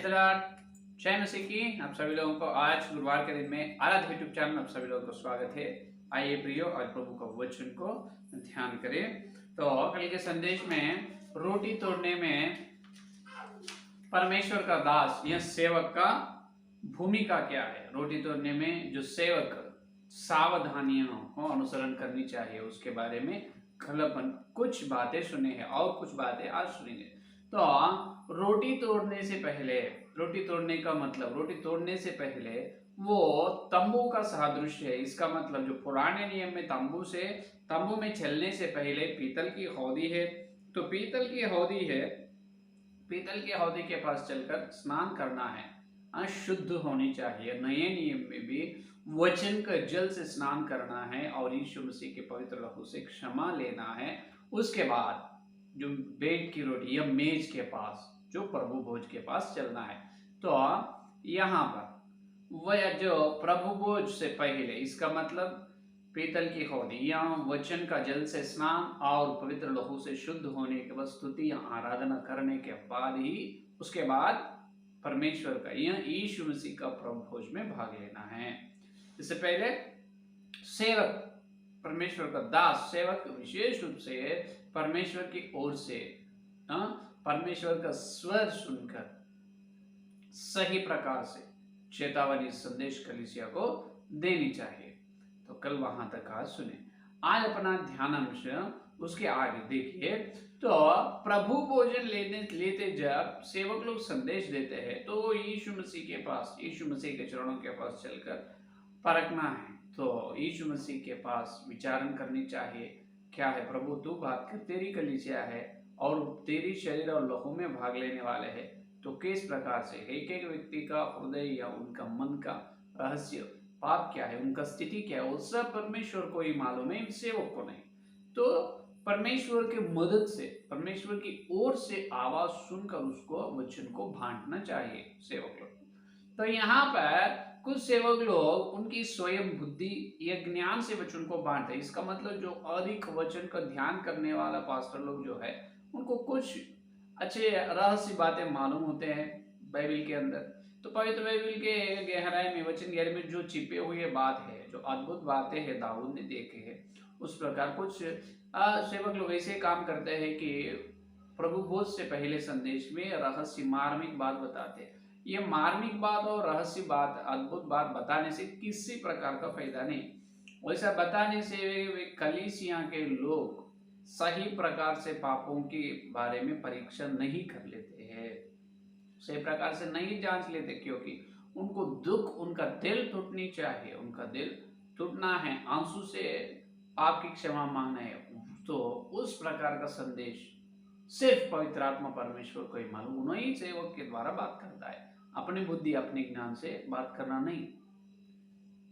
Praise the Lord. जय मसीह की आप सभी लोगों को आज गुरुवार के दिन में आराध्य यूट्यूब चैनल में आप सभी लोगों को स्वागत है। आइए प्रियो आज प्रभु का वचन को ध्यान करें। तो कल के संदेश में रोटी तोड़ने में परमेश्वर का दास या सेवक का भूमिका क्या है। रोटी तोड़ने में जो सेवक सावधानियों को अनुसरण करनी चाहिए उसके बारे में कल अपन कुछ बातें सुने हैं और कुछ बातें आज सुनेंगे। तो रोटी तोड़ने से पहले, रोटी तोड़ने का मतलब रोटी तोड़ने से पहले वो तंबू का सादृश्य है। इसका मतलब जो पुराने नियम में तंबू में चलने से पहले पीतल की हौदी है, तो पीतल की हौदी के पास चलकर स्नान करना है, शुद्ध होनी चाहिए। नए नियम में भी वचन का जल से स्नान करना है और यीशु मसीह के पवित्र लहू से क्षमा लेना है। उसके बाद जो बेट की रोटी या मेज के पास, जो प्रभु भोज के पास चलना है। तो यहाँ पर वह जो प्रभु भोज से पहले, इसका मतलब पीतल की हौदी या वचन का जल से स्नान और पवित्र लहू से शुद्ध होने के बाद स्तुति या आराधना करने के बाद ही उसके बाद परमेश्वर का या यीशु मसीह का प्रभु भोज में भाग लेना है। इससे पहले सेवक, परमेश्वर का दास सेवक विशेष रूप से परमेश्वर की ओर से परमेश्वर का स्वर सुनकर सही प्रकार से चेतावनी संदेश कलीसिया को देनी चाहिए। तो कल वहां तक आज सुने। आज अपना ध्यानांश उसके आगे देखिए। तो प्रभु भोजन लेते जब सेवक लोग संदेश देते हैं तो यीशु मसीह के पास, यीशु मसीह के चरणों के पास चलकर परखना है। तो यीशु मसीह के पास विचारण करनी चाहिए, क्या है प्रभु तू बात कर, तेरी कलीसिया है और तेरी शरीर और लहू में भाग लेने वाले हैं, तो किस प्रकार से एक एक व्यक्ति का हृदय या उनका मन का रहस्य, पाप क्या है, उनका स्थिति क्या है, वो सब परमेश्वर को ही मालूम है, सेवक को नहीं। तो परमेश्वर के मदद से, परमेश्वर की ओर से आवाज सुनकर उसको वचन को बांटना चाहिए सेवक लोग। तो यहाँ पर कुछ सेवक लोग उनकी स्वयं बुद्धि या ज्ञान से वचन को बांटते हैं। इसका मतलब जो अधिक वचन का ध्यान करने वाला पास्टर लोग जो है उनको कुछ अच्छे रहस्य बातें मालूम होते हैं बाइबल के अंदर। तो पवित्र बाइबल के गहराई में, वचन गहराई में जो छिपे हुए बात है, जो अद्भुत बातें हैं दाऊद ने देखे हैं, उस प्रकार कुछ सेवक लोग ऐसे काम करते हैं कि प्रभु भोज से पहले संदेश में रहस्य मार्मिक बात बताते हैं। ये मार्मिक बात और रहस्य बात, अद्भुत बात बताने से किसी प्रकार का फायदा नहीं। वैसा बताने से वे कलीसिया के लोग सही प्रकार से पापों के बारे में परीक्षा नहीं कर लेते हैं, सही प्रकार से नहीं जांच लेते, क्योंकि उनको दुख, उनका दिल टूटनी चाहिए, उनका दिल टूटना है, आंसू से आपकी क्षमा मांगना है। तो उस प्रकार का संदेश सिर्फ पवित्र आत्मा परमेश्वर को ही मालूम, उन्हीं सेवक के द्वारा बात करता है, अपनी बुद्धि अपने ज्ञान से बात करना नहीं,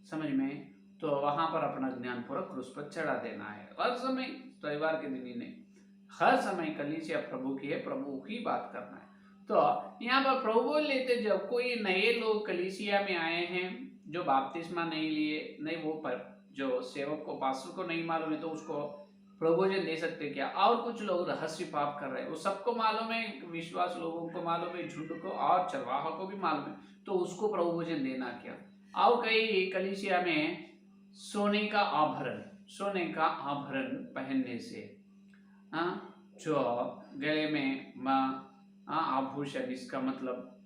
समझ में। तो वहां पर अपना ज्ञान पूरा क्रूस पर चढ़ा देना है। हर समय, रविवार के दिन ही नहीं, हर समय कलीसिया प्रभु की है, प्रभु की बात करना है। तो यहाँ पर प्रभु लेते जब कोई नए लोग कलीसिया में आए हैं जो बपतिस्मा नहीं लिए, नहीं वो पर जो सेवक को, पास्टर को नहीं मालूम है, तो उसको प्रभोजन दे सकते क्या। और कुछ लोग रहस्य पाप कर रहे हैं, वो सबको मालूम है, विश्वास लोगों को मालूम है, झुंड को और चरवाहा को भी मालूम है, तो उसको प्रभोजन देना क्या। और कई कलीसिया में सोने का आभरण पहनने से, जो गले में आभूषण, इसका मतलब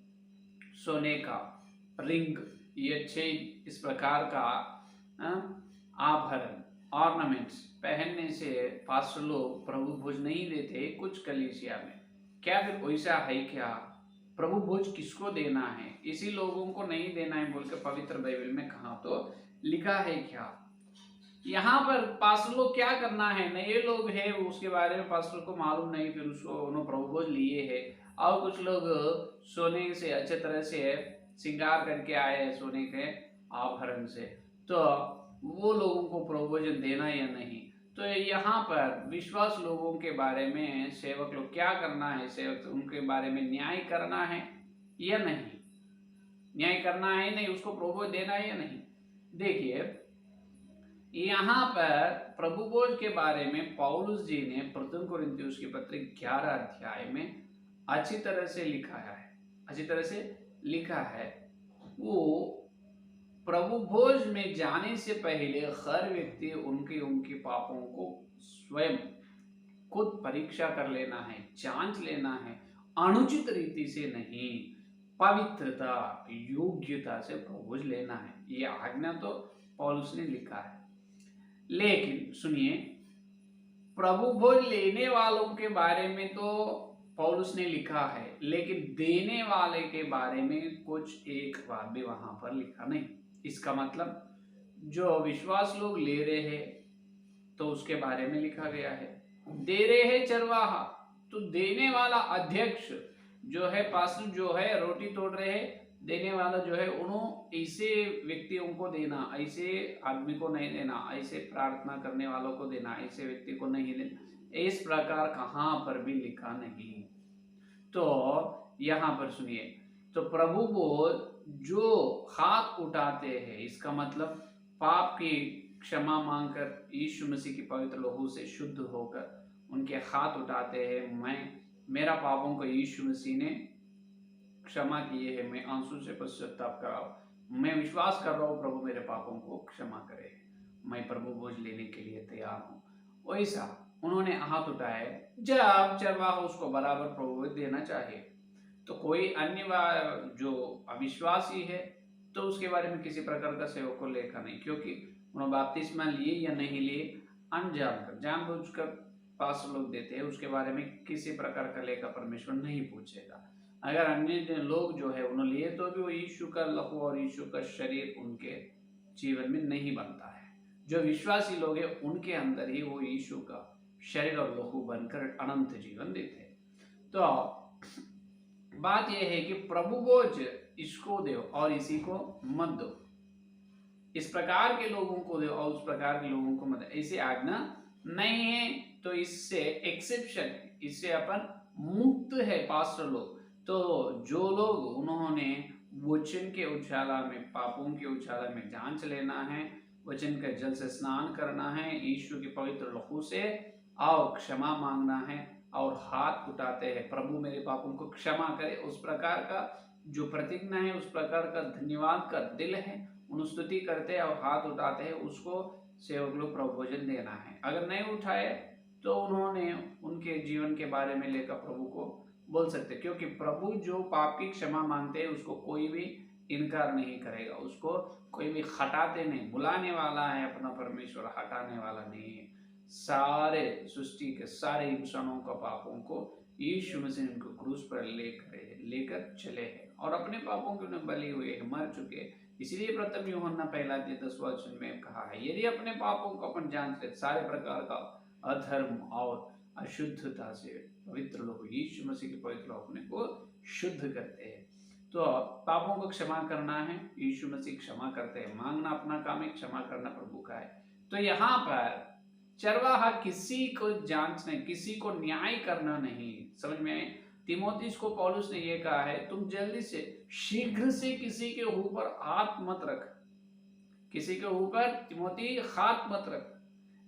सोने का रिंग, ये 6 इस प्रकार का आभरण, ऑर्नामेंट्स पहनने से पास्टर लोग प्रभु भोज नहीं देते कुछ कलीसिया में। क्या फिर वैसा है क्या? प्रभु भोज किसको देना है? इसी लोगों को नहीं देना है बोल के पवित्र बाइबल में कहा तो लिखा है क्या? यहाँ पर पास्टर लोग क्या करना है, नए लोग हैं उसके बारे में पास्टर को मालूम नहीं, फिर उसको उन्होंने प्रभु भोज लिए है। और कुछ लोग सोने से अच्छे तरह से श्रृंगार करके आए हैं सोने के आभरण से, तो वो लोगों को प्रभु भोजन देना या नहीं। तो यहाँ पर विश्वास लोगों के बारे में सेवक लोग क्या करना है, सेवक उनके बारे में न्याय करना है या नहीं, न्याय करना है नहीं, उसको प्रभु भोज देना है या नहीं। देखिए यहाँ पर प्रभु भोज के बारे में पौलुस जी ने प्रथम कोरिन्थियों की पत्री 11 अध्याय में अच्छी तरह से लिखा है। अच्छी तरह से लिखा है, वो प्रभु भोज में जाने से पहले हर व्यक्ति उनके उनके पापों को स्वयं खुद परीक्षा कर लेना है, जांच लेना है, अनुचित रीति से नहीं, पवित्रता योग्यता से प्रभु भोज लेना है। ये आज्ञा तो पौलुस ने लिखा है। लेकिन सुनिए, प्रभु भोज लेने वालों के बारे में तो पौलुस ने लिखा है, लेकिन देने वाले के बारे में कुछ एक बात भी वहां पर लिखा नहीं। इसका मतलब जो विश्वास लोग ले रहे हैं तो उसके बारे में लिखा गया है। दे रहे हैं चरवाहा, तो देने वाला अध्यक्ष जो है, पास्टर जो है रोटी तोड़ रहे हैं, देने वाला जो है उन्होंने ऐसे व्यक्तियों को देना, ऐसे आदमी को नहीं देना, ऐसे प्रार्थना करने वालों को देना, ऐसे व्यक्ति को नहीं देना, इस प्रकार कहां पर भी लिखा नहीं। तो यहां पर सुनिए, तो प्रभु बोल जो हाथ उठाते हैं, इसका मतलब पाप की क्षमा मांगकर यीशु मसीह की पवित्र लहू से शुद्ध होकर उनके हाथ उठाते हैं, मेरा पापों को यीशु मसीह ने क्षमा किए हैं, मैं आंसू से पश्चाताप कर रहा हूं, मैं विश्वास कर रहा हूं प्रभु मेरे पापों को क्षमा करे, मैं प्रभु भोज लेने के लिए तैयार हूं। वैसा उन्होंने हाथ उठाए। जब चरवाहा उसको बराबर प्रभु भोज देना चाहिए, तो कोई अन्य जो अविश्वासी है तो उसके बारे में किसी प्रकार का सेवक को लेखा नहीं, क्योंकि उन्होंने बपतिस्मा लिए या नहीं लिए अनजानकर, जानबूझकर पास लोग देते हैं, उसके बारे में किसी प्रकार का लेखा परमेश्वर नहीं पूछेगा। अगर अन्य लोग जो है उन्होंने लिए तो भी वो यीशु का लहू और यीशु का शरीर उनके जीवन में नहीं बनता है। जो विश्वासी लोग हैं उनके अंदर ही वो यीशु का शरीर और लहू बनकर अनंत जीवन देते हैं। तो बात यह है कि प्रभु भोज इसको दो और इसी को मत दो, इस प्रकार के लोगों को दो और उस प्रकार के लोगों को मत, ऐसी आज्ञा नहीं है। तो इससे एक्सेप्शन है, इससे अपन मुक्त है पास्टर लोग। तो जो लोग उन्होंने वचन के उछाला में, पापों के उछाला में जांच लेना है, वचन के जल से स्नान करना है, यीशु के पवित्र लहू से और क्षमा मांगना है और हाथ उठाते हैं, प्रभु मेरे पापों को क्षमा करे, उस प्रकार का जो प्रतिज्ञा है, उस प्रकार का धन्यवाद का दिल है, उन स्तुति करते हैं और हाथ उठाते हैं, उसको सेवक लोग प्रभु भोजन देना है। अगर नहीं उठाए तो उन्होंने उनके जीवन के बारे में लेकर प्रभु को बोल सकते, क्योंकि प्रभु जो पाप की क्षमा मांगते हैं उसको कोई भी इनकार नहीं करेगा, उसको कोई भी हटाते नहीं, बुलाने वाला है अपना परमेश्वर, हटाने वाला नहीं है। सारे सृष्टि के सारे इंसानों का पापों को यीशु मसीह उनको क्रूस पर लेकर चले हैं और अपने पापों के उन्हें बलि हुए हैं, मर चुके हैं। इसलिए प्रथम यूहन्ना 1:10 में कहा है, यदि अपने पापों को अपन जांच ले, सारे प्रकार का अधर्म और अशुद्धता से पवित्र लोग यीशु मसीह के पवित्र लोग अपने को शुद्ध करते हैं। तो पापों को क्षमा करना है, यीशु मसीह क्षमा करते हैं, मांगना अपना काम है, क्षमा करना प्रभु का है। तो यहाँ पर चरवाहा किसी को जांचना, किसी को न्याय करना नहीं, समझ में आए। तिमोथीस को पौलुस ने यह कहा है, तुम जल्दी से शीघ्र से किसी के ऊपर हाथ मत रख, किसी के ऊपर तिमोथी हाथ मत रख।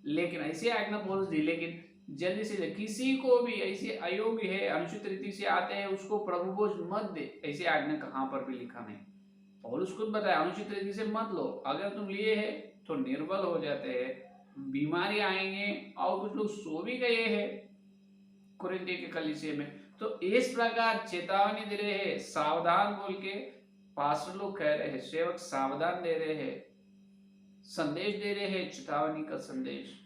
लेकिन ऐसी आज्ञा पौलुस दी, लेकिन जल्दी से किसी को भी ऐसे अयोग्य है, अनुचित रीति से आते हैं, उसको प्रभु भोज मत दे, ऐसी आज्ञा कहां पर भी लिखा नहीं। पौलुस खुद बताया, अनुचित रीति से मत लो, अगर तुम लिए है तो निर्बल हो जाते हैं, बीमारी आएंगे, और कुछ लोग सो भी गए हैं कुरिन्थ के कलीसिया में। तो इस प्रकार चेतावनी दे रहे हैं, सावधान बोल के पास्टर लोग कह रहे हैं, सेवक सावधान दे रहे हैं, संदेश दे रहे हैं, चेतावनी का संदेश।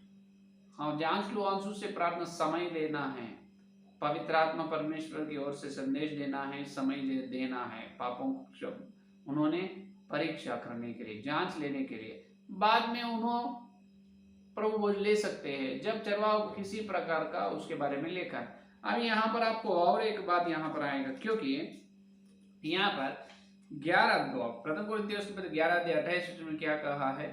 हाँ, जांच लो, आंसू से प्रार्थना, समय लेना है, पवित्र आत्मा परमेश्वर की ओर से संदेश देना है, समय देना है, पापों को उन्होंने परीक्षा करने के लिए, जांच लेने के लिए, बाद में उन्होंने प्रभु भोज ले सकते हैं जब चरवाहा किसी प्रकार का उसके बारे में लिखा है। अब यहाँ पर आपको और एक बात यहाँ पर आएगा, क्योंकि यहाँ पर 11 प्रथम कोरिन्थियों 11:28 में क्या कहा है,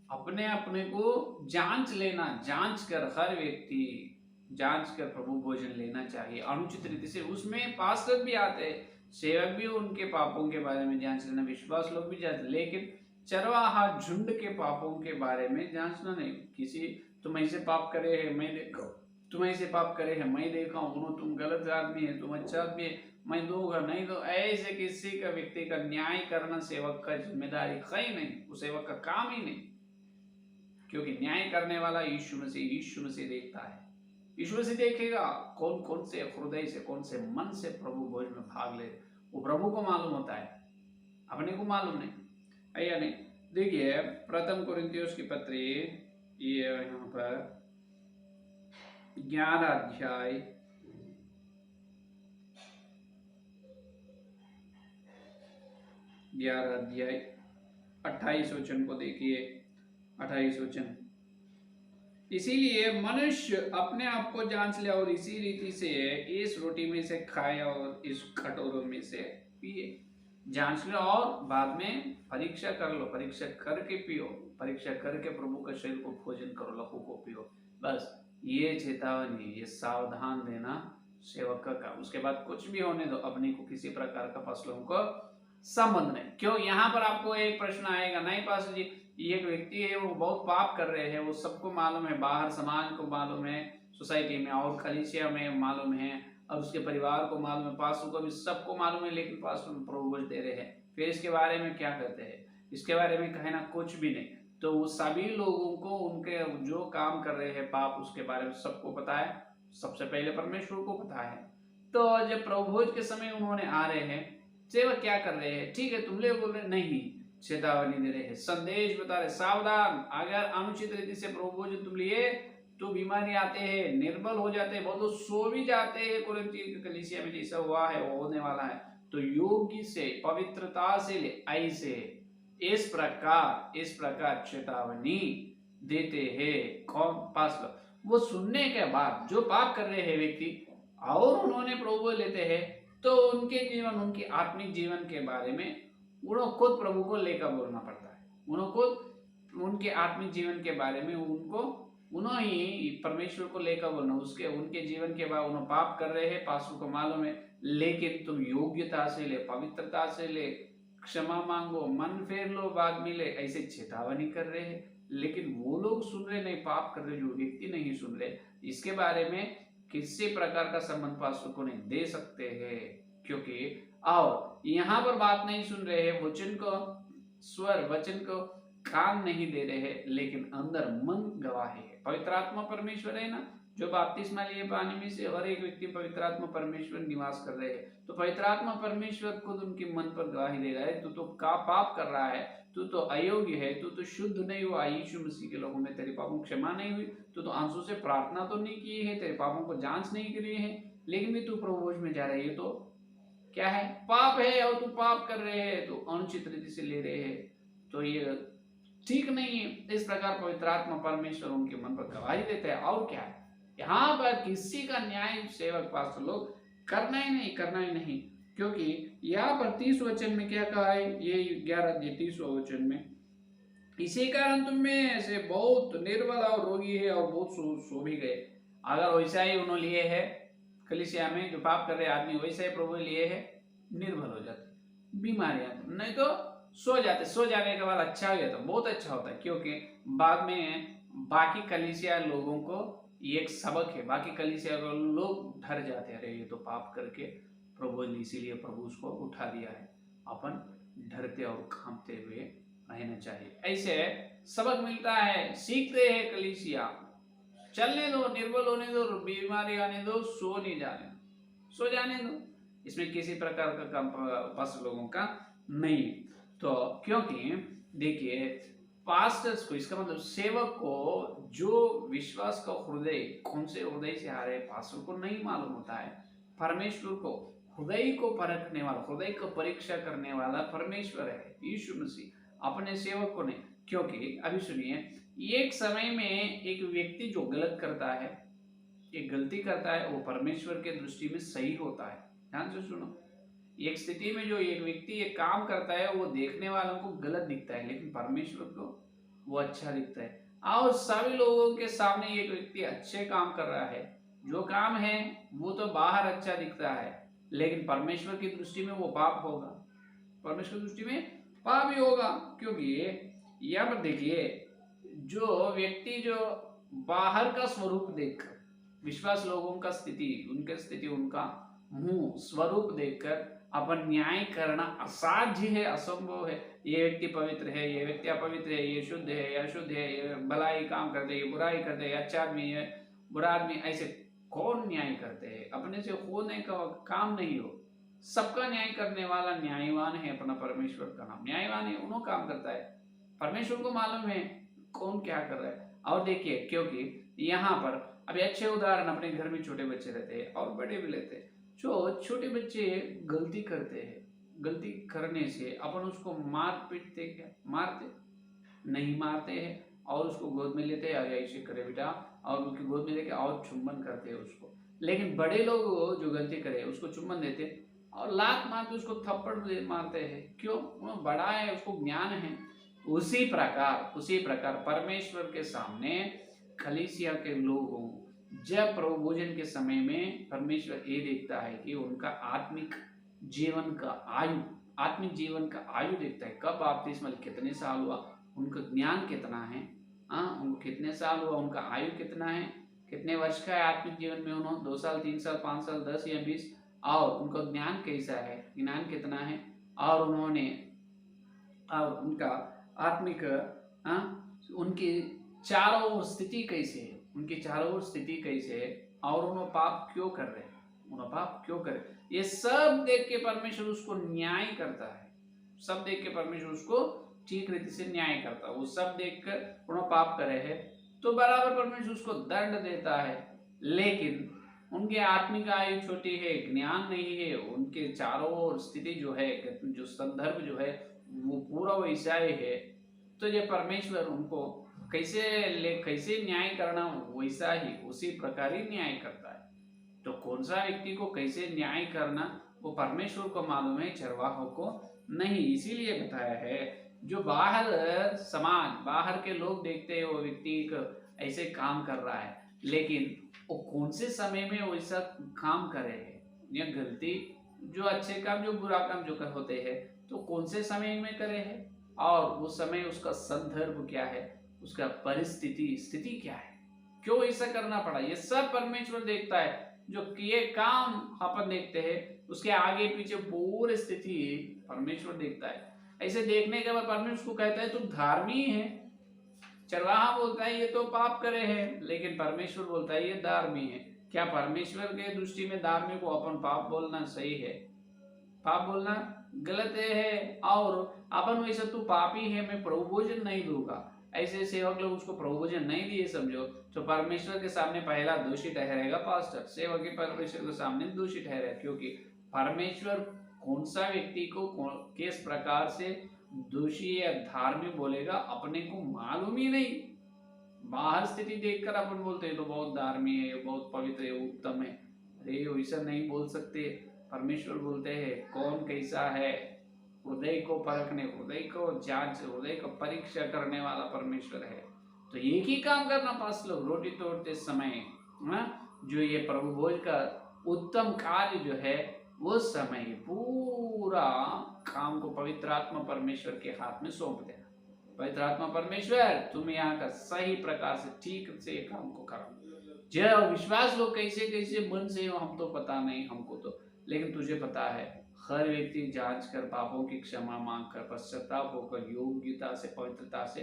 अपने अपने को जांच लेना, जांच कर हर व्यक्ति जांच कर प्रभु भोजन लेना चाहिए अनुचित रीति से। उसमें पास्टर भी आते हैं, सेवक भी उनके पापों के बारे में जांच लेना, विश्वास लोग भी जांच, लेकिन चरवाहा झुंड के पापों के बारे में जांचना नहीं। किसी तुम ऐसे पाप करे है मैं देखा, तुम ऐसे पाप करे है मैं देखा हूँ, तुम गलत आदमी है, तुम अच्छा आदमी है, मैं दूंगा नहीं, तो ऐसे किसी का व्यक्ति का न्याय करना सेवक का जिम्मेदारी है ही नहीं, वो सेवक का काम ही नहीं, क्योंकि न्याय करने वाला यीशु मसीह देखता है। यीशु मसीह देखेगा कौन कौन से हृदय से, कौन से मन से प्रभु भोज में भाग ले, वो प्रभु को मालूम होता है, अपने को मालूम नहीं है या नहीं। देखिए प्रथम कुरिन्थियोस की पत्री, ये यहाँ पर 11 अध्याय 28 वचन को देखिए। 28 वचन, इसीलिए मनुष्य अपने आप को जांच ले और इसी रीति से इस रोटी में से खाए और इस कटोरों में से पिए। जांच लो और बाद में परीक्षा कर लो, परीक्षा करके पियो, परीक्षा करके प्रभु के शरीर को भोजन करो, लहू को पियो। बस ये चेतावनी, ये सावधान देना सेवक का काम। उसके बाद कुछ भी होने दो, अपने को किसी प्रकार का फसलों को संबंध नहीं। क्यों? यहाँ पर आपको एक प्रश्न आएगा, नहीं पास जी, एक व्यक्ति है वो बहुत पाप कर रहे हैं, वो सबको मालूम है, बाहर समाज को मालूम है, सोसाइटी में और कलीसिया में मालूम है, और उसके परिवार को मालूम है, पास्टर को भी सबको मालूम है, लेकिन पास्टर प्रभु दे रहे हैं, फिर इसके बारे में क्या कहते हैं? इसके बारे में कहना कुछ भी नहीं। तो वो सभी लोगों को उनके जो काम कर रहे हैं पाप, उसके बारे में सबको पता है, सबसे पहले परमेश्वर को पता है। तो जब प्रभु भोज के समय उन्होंने आ रहे हैं, सेवक क्या कर रहे हैं? ठीक है, तुम लोग बोल रहे नहीं, चेतावनी दे रहे हैं, संदेश बता रहे, सावधान, अगर अनुचित रीति से प्रभु भोजन तुम लिए तो बीमारी आते हैं, निर्बल हो जाते हैं, बहुत लोग सो भी जाते हैं। कुरिन्थियों की कलीसिया में जैसा हुआ है वो होने वाला है। तो योग्य से, पवित्रता से ले, ऐसे इस प्रकार चेतावनी देते हैं। कौन? पास्टर। वो सुनने के बाद जो पाप कर रहे हैं व्यक्ति और उन्होंने प्रभु लेते हैं, तो उनके जीवन, उनके आत्मिक जीवन के बारे में उन्होंने खुद प्रभु को लेकर बोलना पड़ता है। उन्होंने खुद उनके आत्मिक जीवन के बारे में उन्होंने ही परमेश्वर को लेकर बोलना, उसके उनके जीवन के बाद उन्होंने पाप कर रहे हैं, पास्टर को मालूम है, लेकिन तुम योग्यता से ले, पवित्रता से ले, क्षमा मांगो, मन फेर लो, बाद मिले, ऐसे चेतावनी कर रहे हैं। लेकिन वो लोग सुन रहे नहीं, पाप कर रहे जो व्यक्ति नहीं सुन रहे, इसके बारे में किसी प्रकार का संबंध पास्टर को नहीं दे सकते हैं, क्योंकि और यहाँ पर बात नहीं सुन रहे हैं, वचन को स्वर, वचन को कान नहीं दे रहे हैं, लेकिन अंदर मन गवाही है। पवित्र आत्मा परमेश्वर है ना, जो बपतिस्मा लिए पानी में से हर एक व्यक्ति पवित्र आत्मा परमेश्वर निवास कर रहे हैं। तो पवित्र आत्मा परमेश्वर खुद उनके मन पर गवाही दे रहा है, तू तो का पाप कर रहा है, तू तो अयोग्य है, तू तो शुद्ध नहीं हुआ, यीशु मसीह के लोगों में तेरे पापों की क्षमा नहीं हुई, तू तो आंसू से प्रार्थना तो नहीं की है, तेरे पापों को जांच नहीं करी है, लेकिन भी तू प्रभु भोज में जा रही है, तो क्या है? पाप है, और तू पाप कर रहे हैं, तो अनुचित रीति से ले रहे हैं, तो ये ठीक नहीं है। इस प्रकार पवित्र आत्मा परमेश्वर उनके मन पर गवाही देते हैं। और क्या है, यहाँ पर किसी का न्याय सेवक पास्टर लोग करना ही नहीं, क्योंकि यहाँ पर 30 वचन में क्या कहा है, ये 11-30 वचन में, इसी कारण तुम में से बहुत निर्बल और रोगी है और बहुत सो भी गए। अगर वैसा ही उन्होंने लिए है कलीसिया में, जो पाप कर रहे आदमी वैसे ही प्रभु लिए है, निर्बल हो जाते, बीमारियां, नहीं तो सो जाते, सो जाने के बाद अच्छा हो गया तो बहुत अच्छा होता है, क्योंकि बाद में बाकी कलीसिया लोगों को एक सबक है, बाकी कलीसिया लोग डर जाते हैं, अरे ये तो पाप करके प्रभु ने, इसीलिए प्रभु उसको उठा दिया है। अपन डरते और कांपते हुए रहना चाहिए। ऐसे सबक मिलता है, सीखते हैं कलीसिया, चलने दो, निर्बल होने दो, बीमारी आने दो, सो नहीं जाने, सो जाने दो, इसमें किसी प्रकार का कंपास लोगों का नहीं। तो क्योंकि देखिए पास्टर्स को, इसका मतलब सेवक को, जो विश्वास का हृदय कौन से हृदय से आ रहे हैं पास्टर को नहीं मालूम होता है। परमेश्वर को, हृदय को परखने वाला, हृदय को परीक्षा करने वाला परमेश्वर है, यीशु मसीह, अपने सेवक को नहीं। क्योंकि अभी सुनिए, एक समय में एक व्यक्ति जो गलत करता है, एक गलती करता है, वो परमेश्वर के दृष्टि में सही होता है। ध्यान से सुनो, एक स्थिति में जो एक व्यक्ति एक काम करता है, वो देखने वालों को गलत दिखता है, लेकिन परमेश्वर को वो अच्छा दिखता है। और सभी लोगों के सामने एक व्यक्ति अच्छे काम कर रहा है, जो काम है वो तो बाहर अच्छा दिखता है, लेकिन परमेश्वर की दृष्टि में वो पाप होगा, परमेश्वर की दृष्टि में पाप ही होगा। क्योंकि यहाँ पर देखिए, जो व्यक्ति जो बाहर का स्वरूप देख, विश्वास लोगों का स्थिति, उनका मुंह स्वरूप देखकर अपन न्याय करना असाध्य है, असंभव है। ये व्यक्ति पवित्र है, ये व्यक्ति अपवित्र है, ये शुद्ध है, ये अशुद्ध है, ये भलाई काम करते है, ये बुराई करते है, अच्छा आदमी है, बुरा आदमी, ऐसे कौन न्याय करते हैं? अपने से होने का काम नहीं हो। सबका न्याय करने वाला न्यायवान है, अपना परमेश्वर का नाम न्यायवान है, उन्हों काम करता है। परमेश्वर को मालूम है कौन क्या कर रहा है। और देखिए, क्योंकि यहाँ पर अभी अच्छे उदाहरण अपने घर में छोटे बच्चे रहते हैं और बड़े भी लेते हैं। जो छोटे बच्चे गलती करते हैं, गलती करने से अपन उसको मार पीटते, क्या मारते? नहीं मारते हैं, और उसको गोद में लेते हैं, अरे ऐसे करे बेटा, और उसकी गोद में लेके और चुम्बन करते हैं उसको। लेकिन बड़े लोग जो गलती करे उसको चुम्बन देते और लात मार के उसको थप्पड़ मारते हैं। क्यों? वो बड़ा है, उसको ज्ञान है। उसी प्रकार परमेश्वर के सामने कलीसिया के लोगों, जब प्रभु भोजन के समय में परमेश्वर ये देखता है कि उनका आत्मिक जीवन का आयु देखता है। कब बपतिस्मा, कितने साल हुआ, उनका ज्ञान कितना है, उनको कितने साल हुआ, उनका आयु कितना है, कितने वर्ष का है आत्मिक जीवन में उन्होंने, 2 साल, 3 साल, 5 साल, 10 या 20, और उनका ज्ञान कैसा है, ज्ञान कितना है, और उन्होंने और उनका आत्मिक उनकी चारों ओर स्थिति कैसे है, उनकी चारों ओर स्थिति कैसे है, और उन्होंने पाप क्यों कर रहे हैं, ये सब देख के परमेश्वर उसको न्याय करता है। सब देख के परमेश्वर उसको ठीक रीति से न्याय करता है। वो सब देखकर उन्होंने पाप करे है तो बराबर परमेश्वर उसको दंड देता है। लेकिन उनके आत्मिक आयु छोटी है, ज्ञान नहीं है, उनके चारों ओर स्थिति जो है, जो संदर्भ जो है वो पूरा वैसा ही है, तो ये परमेश्वर उनको कैसे न्याय करना, वैसा ही उसी प्रकार ही न्याय करता है। तो कौन सा व्यक्ति को कैसे न्याय करना वो परमेश्वर को मालूम है, चरवाहों को नहीं। इसीलिए बताया है, जो बाहर के लोग देखते हैं वो व्यक्ति ऐसे काम कर रहा है, लेकिन वो कौन से समय में वैसा काम करे है, या गलती, जो अच्छे काम जो बुरा काम जो होते हैं, तो कौन से समय में करे है, और उस समय उसका संदर्भ क्या है, उसका स्थिति क्या है, क्यों ऐसा करना पड़ा, ये सब परमेश्वर देखता है। जो किए काम अपन देखते हैं, उसके आगे पीछे पूरी स्थिति परमेश्वर देखता है। ऐसे देखने के बाद परमेश्वर को कहता है तुम धार्मिक है। चरवाहा बोलता है ये तो पाप करे हैं, लेकिन परमेश्वर बोलता है ये धार्मिक है। क्या परमेश्वर के दृष्टि में धार्मिक को अपन पाप बोलना सही है? पाप बोलना गलत है। और अपन वैसे तू पापी है, मैं प्रभु भोजन नहीं दूंगा, ऐसे सेवक लोग उसको प्रभु भोजन नहीं दिए समझो, तो परमेश्वर के सामने पहला दोषी ठहरेगा पास्टर। सेवक ही परमेश्वर के सामने दोषी ठहरेगा, क्योंकि परमेश्वर कौन सा व्यक्ति को किस प्रकार से दोषी या धार्मिक बोलेगा अपने को मालूम ही नहीं। बाहर स्थिति देखकर अपन बोलते हैं तो बहुत धार्मिक है, बहुत पवित्र है, उत्तम है। अरे वैसा नहीं बोल सकते। परमेश्वर बोलते हैं कौन कैसा है, हृदय को परखने, हृदय को जांच, हृदय को परीक्षा करने वाला परमेश्वर है। तो एक ही काम करना, पास लोग रोटी तोड़ते समय जो ये प्रभु भोज का उत्तम कार्य जो है, वो समय पूरा काम को पवित्र आत्मा परमेश्वर के हाथ में सौंप देना। पवित्र आत्मा परमेश्वर तुम यहाँ का सही प्रकार से ठीक से काम को करो। जब विश्वास लोग कैसे कैसे मन से हो हम तो पता नहीं हमको तो, लेकिन तुझे पता है। हर व्यक्ति जांच कर पापों की क्षमा मांग कर पश्चाताप होकर योग्यता से, पवित्रता से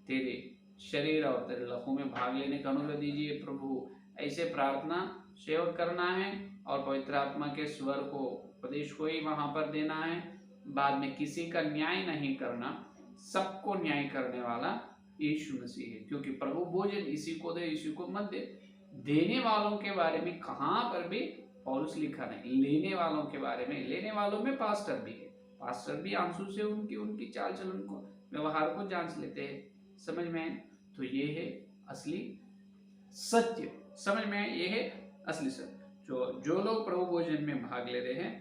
तेरे शरीर और तेरे लहू में भाग लेने का अनुग्रह दीजिए प्रभु। ऐसे प्रार्थना सेवक करना है और पवित्र आत्मा के स्वर को, उपदेश को ही वहां पर देना है। बाद में किसी का न्याय नहीं करना, सबको न्याय करने वाला यीशु मसीह है। क्योंकि प्रभु भोजन इसी को दे, इसी को मत दे। देने वालों के बारे में कहां पर भी पौलुस लिखा नहीं, लेने वालों के बारे में, लेने वालों में पास्टर भी है। पास्टर भी आंसू से उनकी चाल चलन को, व्यवहार को जांच लेते हैं। समझ में? तो ये है असली सत्य। समझ में? ये है असली सत्य। जो लोग प्रभु भोजन में भाग ले रहे हैं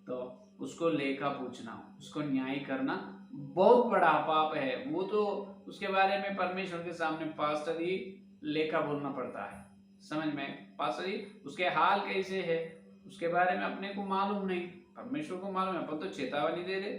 तो उसको लेखा पूछना, उसको न्याय करना बहुत बड़ा पाप है। वो तो उसके बारे में परमेश्वर के सामने पास्टर ही लेखा बोलना पड़ता है। समझ में? पास्टर ही, उसके हाल कैसे है उसके बारे में अपने को मालूम नहीं, परमेश्वर को मालूम है। अपन तो चेतावनी दे रहे,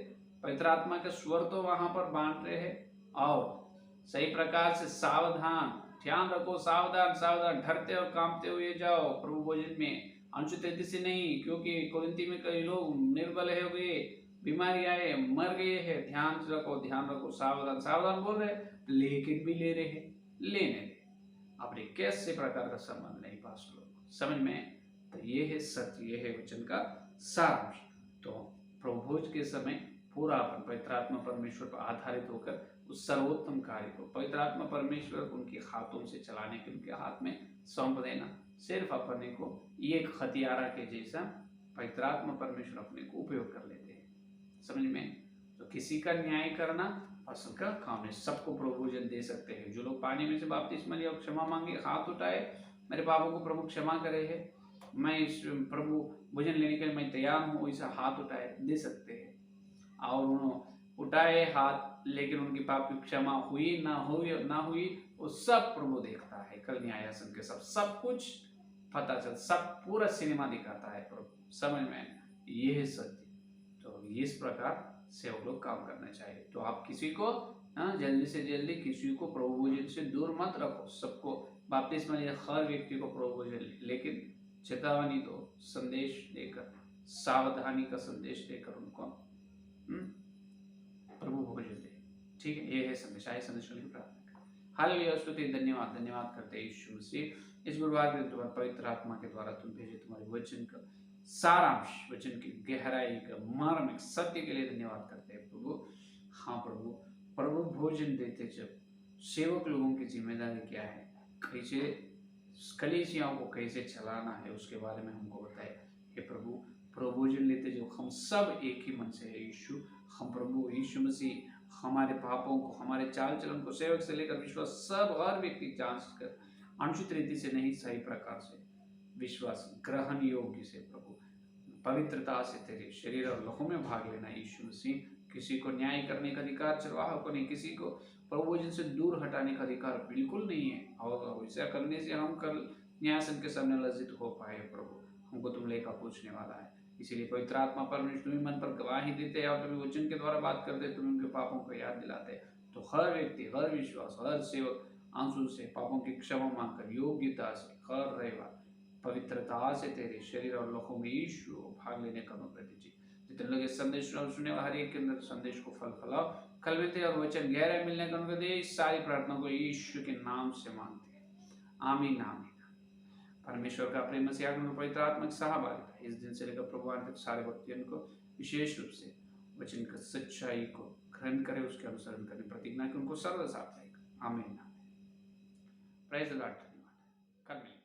पवित्र आत्मा के स्वर तो वहां पर बांट रहे हैं, और सही प्रकार से सावधान, ध्यान रखो, सावधान सावधान, डरते और कांपते हुए जाओ प्रभु भोजन में। अंश 33 से नहीं, क्योंकि कुरिन्थी में कई लोग निर्बल हो गए, बीमारी आए, मर गए हैं। ध्यान रखो, सावधान सावधान बोल रहे, लेकिन भी ले रहे हैं, लेने दे, अपने कैसे प्रकार का संबंध नहीं पास लोग समझ में। तो ये है सत्य, ये है वचन का सारांश। तो प्रभु भोज के समय पूरा अपन पवित्र आत्मा परमेश्वर पर आधारित होकर उस सर्वोत्तम कार्य को पवित्र आत्मा परमेश्वर उनके हाथों से चलाने के, उनके हाथ में सौंप देना। सिर्फ अपने को एक हथियारा के जैसा पवित्र आत्मा परमेश्वर अपने को उपयोग कर लेते हैं, समझ में। तो किसी का न्याय करना असल का काम है। सबको प्रभु भोजन दे सकते हैं। जो लोग पानी में से बपतिस्मा लिया, क्षमा मांगे, हाथ उठाए, मेरे पापों को प्रभु क्षमा करे है, मैं इस प्रभु भोजन लेने के लिए मैं तैयार हूँ, ऐसा हाथ उठाए दे सकते हैं। और उन्होंने उठाए हाथ, लेकिन उनकी पाप की क्षमा हुई ना हुई वो सब प्रभु देखता है। कल न्यायासन के सब कुछ पता चल, सब पूरा सिनेमा दिखाता है प्रभु, समझ में। ये है सत्य। तो इस प्रकार से वो लोग काम करना चाहिए। तो आप किसी को जल्दी से जल्दी किसी को प्रभु भोजन से दूर मत रखो। सबको बपतिस्मा लिया हर व्यक्ति को प्रभु भोजन, लेकिन चेतावनी दो, संदेश देकर, सावधानी का संदेश देकर उनको प्रभु भोजन दे। ठीक है, ये है संदेश। आए संदेश की प्रार्थना। हालेलुया, स्तुति, धन्यवाद धन्यवाद करते हैं यीशु मसीह। इस गुरुवार के तुम्हारे पवित्र आत्मा के द्वारा तुम भेजे तुम्हारे वचन का सारांश, वचन की गहराई का मर्म, सत्य के लिए धन्यवाद करते हैं प्रभु। हाँ प्रभु, प्रभु भोजन देते जब सेवक लोगों की जिम्मेदारी क्या है, कैसे कलीसियाओं को कैसे चलाना है, उसके बारे में हमको बताए। हे प्रभु, प्रभु भोजन लेते जो हम सब एक ही मन से है यीशु, हम प्रभु यीशु मसीह हमारे पापों को, हमारे चाल चलन को, सेवक से लेकर विश्वास सब हर व्यक्ति जांच कर अनुचित रीति से नहीं, सही प्रकार से विश्वास ग्रहण योग्य से प्रभु पवित्रता से तेरे शरीर और लहू में भाग लेना यीशु मसीह। किसी को न्याय करने का अधिकार चरवाहा को नहीं, किसी को प्रभु भोजन से दूर हटाने का अधिकार बिल्कुल नहीं है। और ऐसा करने से हम कल न्यायासन के सामने लज्जित हो पाए प्रभु, हमको तुम लेकर पूछने वाला है। इसीलिए पवित्र आत्मा परमेश्वर तुम्हें मन पर गवाही देते हैं और तुम्हें वचन के द्वारा बात करते, तुम्हें उनके पापों को याद दिलाते। तो हर व्यक्ति, हर विश्वास, हर सेवक आंसू से पापों की क्षमा मांगकर योग्यता से हर रविवार पवित्रता से तेरे शरीर और लहू में यीशु भाग लेने का अनुग्रह दीजिए। जितने लोग इस संदेश सुने, हर एक के अंदर संदेश को फल फलाओ, कलवते और वचन गहराई मिलने का अनुग्रह दे। इस सारी प्रार्थना को यीशु के नाम से मांगते हैं, आमीन आमीन। परमेश्वर का प्रेम से पवित्र आत्मा की सहभागिता इस दिन से लेकर प्रभु तक सारे भक्तों को विशेष रूप से वचन की सच्चाई को ग्रहण करे, उसके अनुसरण करने प्रतिज्ञा की उनको सर्वदा साथ रहेगा। आमीन आमीन। Praise the Lord. धन्यवाद। कल मिलेंगे।